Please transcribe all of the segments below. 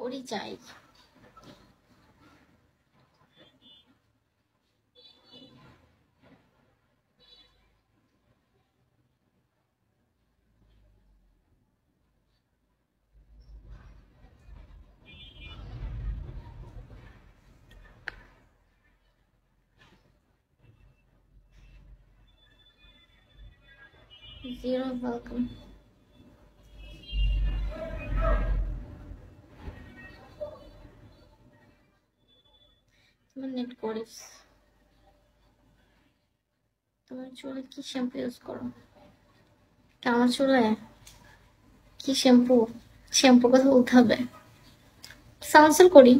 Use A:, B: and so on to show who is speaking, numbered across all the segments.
A: ওরই যাই। Zero welcome. তোমার নেট করিস, তোমার চুলে কি শ্যাম্পু ইউজ করো? আমার চুলে কি শ্যাম্পু? শ্যাম্পু কথা বলতে হবে। সানসিল্ক করি,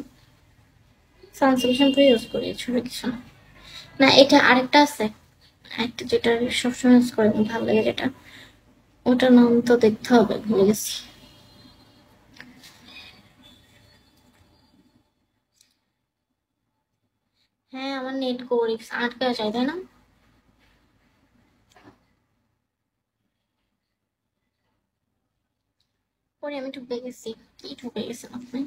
A: সানসিল্ক শ্যাম্পু ইউজ করি, চুলে কিছু না। না, এটা আরেকটা আছে, একটা যেটা সবসময় ইউজ করে ভালো লাগে, যেটা ওটার নাম তো দেখতে হবে, ভুলে গেছি। হ্যাঁ, আমার নেট করি আটকা যায়, তাই না? পরে আমি ঢুকে গেছি। কি ঢুকে গেছেন আপনি?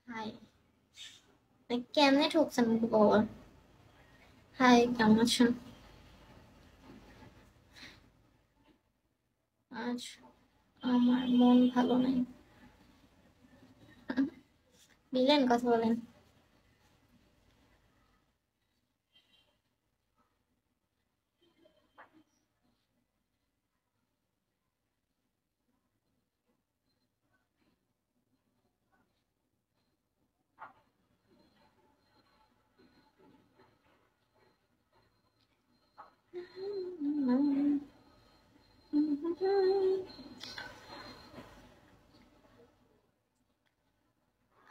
A: হাই, কেমনে ঢুকছেন বাবা? হাই, কেমন আছেন? আজ আমার মন ভালো নেই। বিলেন কথা বলেন।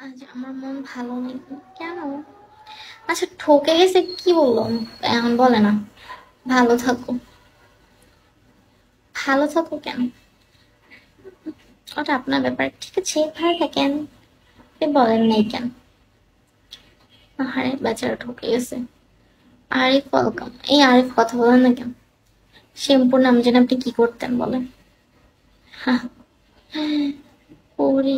A: আজ আমার মন ভালো নেই। কেন? আচ্ছা, ঠকে গেছে কি বললো এখন বলে না? ভালো থাকো। ভালো থাকো কেন? ওটা আপনার ব্যাপার, ঠিক আছে, ভালো থাকেন। আপনি বলেন নাই কেন? আরে বেচারা ঠকে গেছে। আরিফ ওয়েলকাম। এই আরিফ কথা বলেন না কেন? শ্যাম্পুর নাম জেনে আপনি কি করতেন বলেন? হ্যাঁ, ওরে,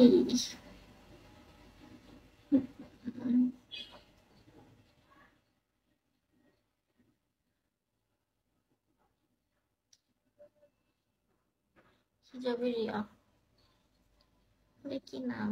A: হিজাবি রিয়া, ওরে কি নাম?